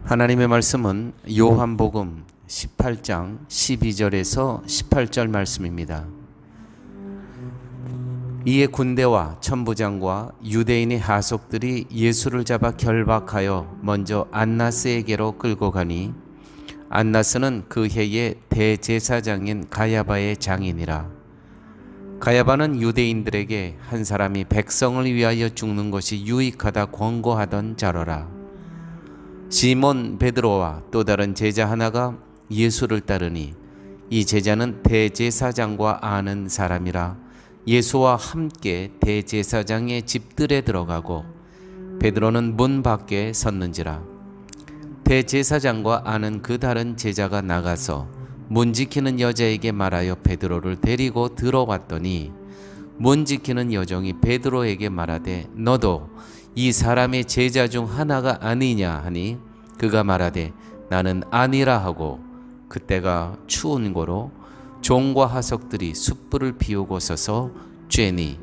하나님의 말씀은 요한복음 18장 12절에서 18절 말씀입니다. 이에 군대와 천부장과 유대인의 하속들이 예수를 잡아 결박하여 먼저 안나스에게로 끌고 가니 안나스는 그 해의 대제사장인 가야바의 장인이라. 가야바는 유대인들에게 한 사람이 백성을 위하여 죽는 것이 유익하다 권고하던 자로라. 시몬 베드로와 또 다른 제자 하나가 예수를 따르니 이 제자는 대제사장과 아는 사람이라. 예수와 함께 대제사장의 집들에 들어가고 베드로는 문 밖에 섰는지라. 대제사장과 아는 그 다른 제자가 나가서 문 지키는 여자에게 말하여 베드로를 데리고 들어왔더니 문 지키는 여종이 베드로에게 말하되 너도 이 사람의 제자 중 하나가 아니냐 하니 그가 말하되 나는 아니라 하고 그때가 추운 고로 종과 하석들이 숯불을 피우고 서서 쬐니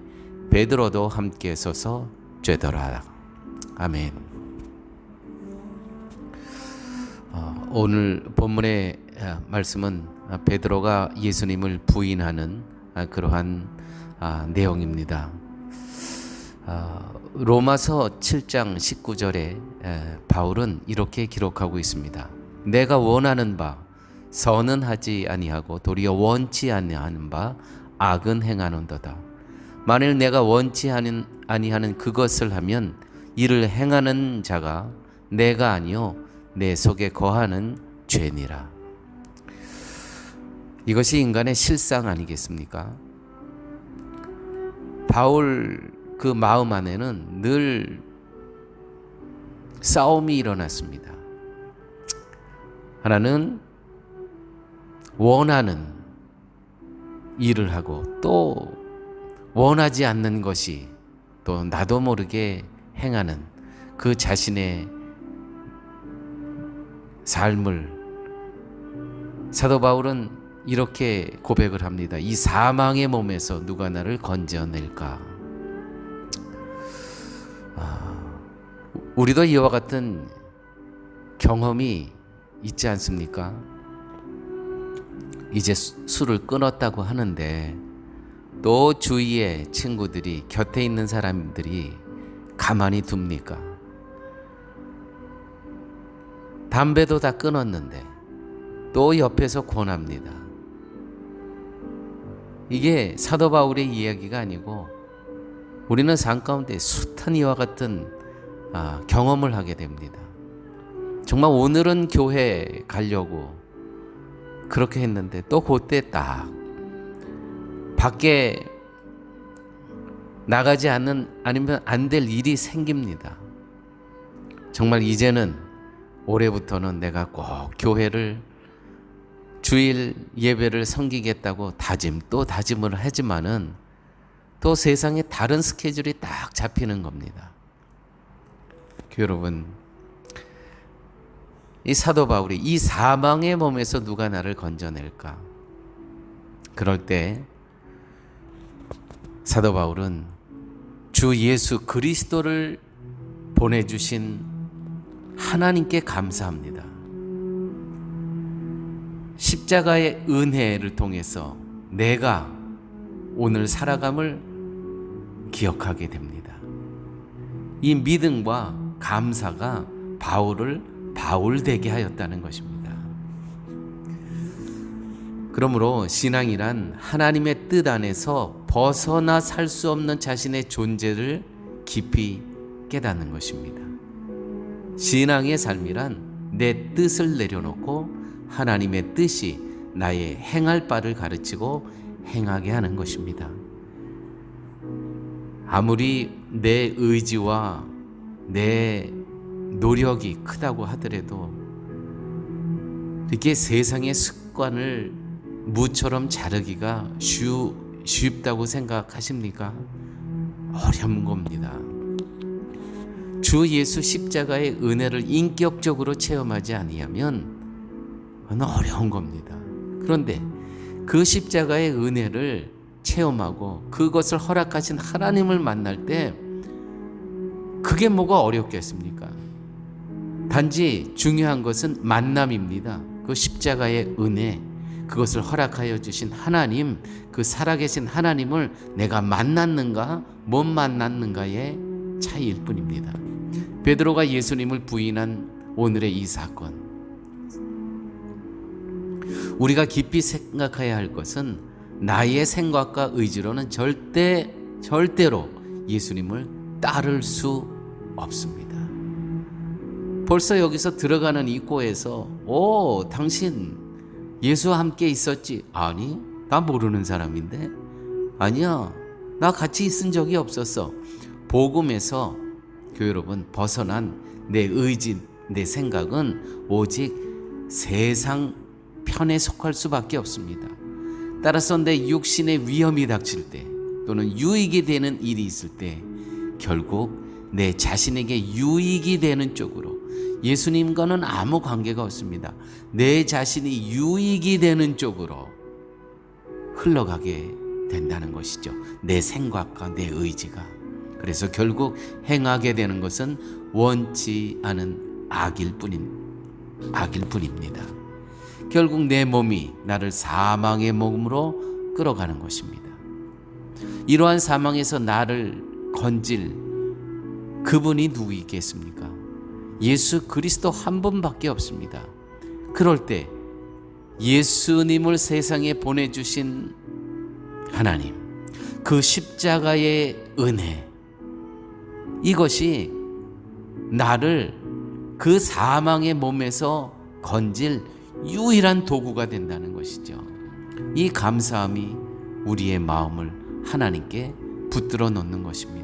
베드로도 함께 서서 쬐더라. 아멘. 오늘 본문의 말씀은 베드로가 예수님을 부인하는 그러한 내용입니다. 로마서 7장 19절에 바울은 이렇게 기록하고 있습니다. 내가 원하는 바 선은 하지 아니하고 도리어 원치 아니하는 바 악은 행하는도다. 만일 내가 원치 아니하는 그것을 하면 이를 행하는 자가 내가 아니요 내 속에 거하는 죄니라. 이것이 인간의 실상 아니겠습니까? 바울 그 마음 안에는 늘 싸움이 일어났습니다. 하나는 원하는 일을 하고 또 원하지 않는 것이 또 나도 모르게 행하는 그 자신의 삶을 사도 바울은 이렇게 고백을 합니다. 이 사망의 몸에서 누가 나를 건져낼까? 우리도 이와 같은 경험이 있지 않습니까? 이제 술을 끊었다고 하는데 또 주위에 친구들이 곁에 있는 사람들이 가만히 둡니까? 담배도 다 끊었는데 또 옆에서 권합니다. 이게 사도 바울의 이야기가 아니고 우리는 삶 가운데 숱한 이와 같은 경험을 하게 됩니다. 정말 오늘은 교회 가려고 그렇게 했는데 또 그때 딱 밖에 나가지 아니면 안 될 일이 생깁니다. 정말 이제는 올해부터는 내가 꼭 교회를 주일 예배를 섬기겠다고 다짐을 하지만은 또 세상에 다른 스케줄이 딱 잡히는 겁니다. 여러분, 이 사도 바울이 이 사망의 몸에서 누가 나를 건져낼까? 그럴 때 사도 바울은 주 예수 그리스도를 보내주신 하나님께 감사합니다. 십자가의 은혜를 통해서 내가 오늘 살아감을 기억하게 됩니다. 이 믿음과 감사가 바울을 바울되게 하였다는 것입니다. 그러므로 신앙이란 하나님의 뜻 안에서 벗어나 살 수 없는 자신의 존재를 깊이 깨닫는 것입니다. 신앙의 삶이란 내 뜻을 내려놓고 하나님의 뜻이 나의 행할 바를 가르치고 행하게 하는 것입니다. 아무리 내 의지와 내 노력이 크다고 하더라도 이렇게 세상의 습관을 무처럼 자르기가 쉽다고 생각하십니까? 어려운 겁니다. 주 예수 십자가의 은혜를 인격적으로 체험하지 아니하면 어려운 겁니다. 그런데 그 십자가의 은혜를 체험하고 그것을 허락하신 하나님을 만날 때 그게 뭐가 어렵겠습니까? 단지 중요한 것은 만남입니다. 그 십자가의 은혜, 그것을 허락하여 주신 하나님, 그 살아계신 하나님을 내가 만났는가 못 만났는가의 차이일 뿐입니다. 베드로가 예수님을 부인한 오늘의 이 사건, 우리가 깊이 생각해야 할 것은 나의 생각과 의지로는 절대로 예수님을 따를 수 없습니다. 벌써 여기서 들어가는 입구에서 당신 예수와 함께 있었지? 아니, 나 모르는 사람인데. 아니야, 나 같이 있은 적이 없었어. 복음에서 교회 여러분 벗어난 내 의지, 내 생각은 오직 세상 편에 속할 수밖에 없습니다. 따라서 내 육신의 위험이 닥칠 때 또는 유익이 되는 일이 있을 때 결국 내 자신에게 유익이 되는 쪽으로, 예수님과는 아무 관계가 없습니다. 내 자신이 유익이 되는 쪽으로 흘러가게 된다는 것이죠. 내 생각과 내 의지가. 그래서 결국 행하게 되는 것은 원치 않은 악일 뿐입니다. 결국 내 몸이 나를 사망의 몸으로 끌어가는 것입니다. 이러한 사망에서 나를 건질 그분이 누구이겠습니까? 예수 그리스도 한 분밖에 없습니다. 그럴 때 예수님을 세상에 보내주신 하나님, 그 십자가의 은혜, 이것이 나를 그 사망의 몸에서 건질 유일한 도구가 된다는 것이죠. 이 감사함이 우리의 마음을 하나님께 붙들어 놓는 것입니다.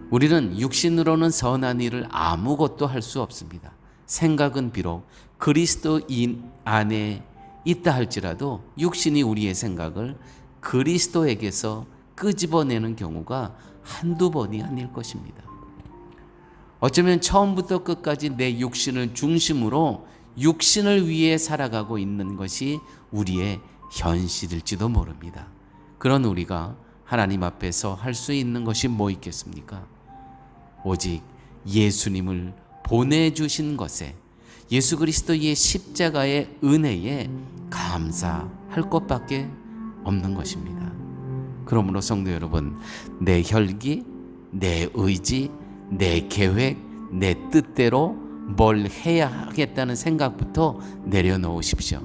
우리는 육신으로는 선한 일을 아무것도 할 수 없습니다. 생각은 비록 그리스도인 안에 있다 할지라도 육신이 우리의 생각을 그리스도에게서 끄집어내는 경우가 한두 번이 아닐 것입니다. 어쩌면 처음부터 끝까지 내 육신을 중심으로 육신을 위해 살아가고 있는 것이 우리의 현실일지도 모릅니다. 그런 우리가 하나님 앞에서 할 수 있는 것이 뭐 있겠습니까? 오직 예수님을 보내주신 것에, 예수 그리스도의 십자가의 은혜에 감사할 것밖에 없는 것입니다. 그러므로 성도 여러분, 내 혈기, 내 의지, 내 계획, 내 뜻대로 뭘 해야 하겠다는 생각부터 내려놓으십시오.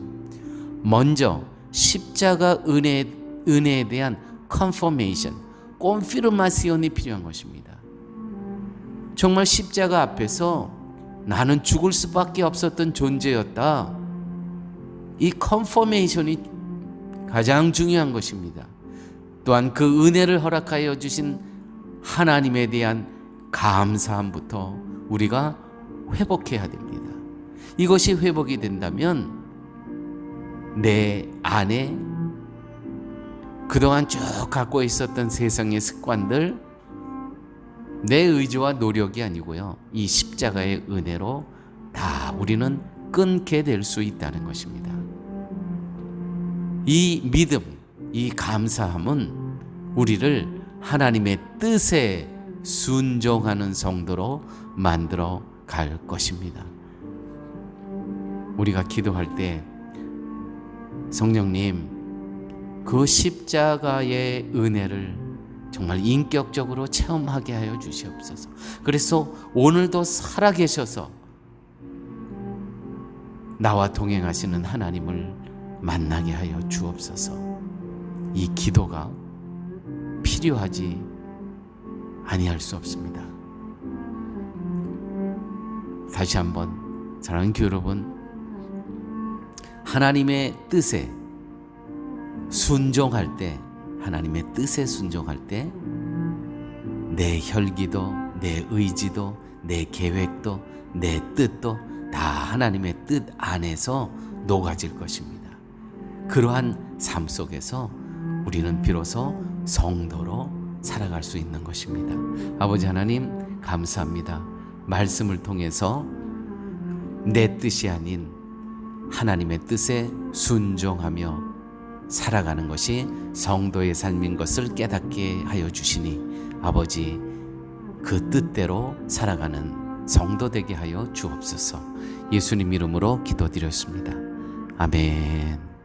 먼저 십자가 은혜에 대한 confirmation이 필요한 것입니다. 정말 십자가 앞에서 나는 죽을 수밖에 없었던 존재였다. 이 confirmation이 가장 중요한 것입니다. 또한 그 은혜를 허락하여 주신 하나님에 대한 감사함부터 우리가 회복해야 됩니다. 이것이 회복이 된다면 내 안에 그동안 쭉 갖고 있었던 세상의 습관들, 내 의지와 노력이 아니고요, 이 십자가의 은혜로 다 우리는 끊게 될 수 있다는 것입니다. 이 믿음, 이 감사함은 우리를 하나님의 뜻에 순종하는 성도로 만들어 갈 것입니다. 우리가 기도할 때 성령님, 그 십자가의 은혜를 정말 인격적으로 체험하게 하여 주시옵소서. 그래서 오늘도 살아계셔서 나와 동행하시는 하나님을 만나게 하여 주옵소서. 이 기도가 필요하지 아니할 수 없습니다. 다시 한번 사랑하는 교회 여러분, 하나님의 뜻에 순종할 때, 하나님의 뜻에 순종할 때 내 혈기도, 내 의지도, 내 계획도, 내 뜻도 다 하나님의 뜻 안에서 녹아질 것입니다. 그러한 삶 속에서 우리는 비로소 성도로 살아갈 수 있는 것입니다. 아버지 하나님, 감사합니다. 말씀을 통해서 내 뜻이 아닌 하나님의 뜻에 순종하며 살아가는 것이 성도의 삶인 것을 깨닫게 하여 주시니 아버지, 그 뜻대로 살아가는 성도 되게 하여 주옵소서. 예수님 이름으로 기도드렸습니다. 아멘.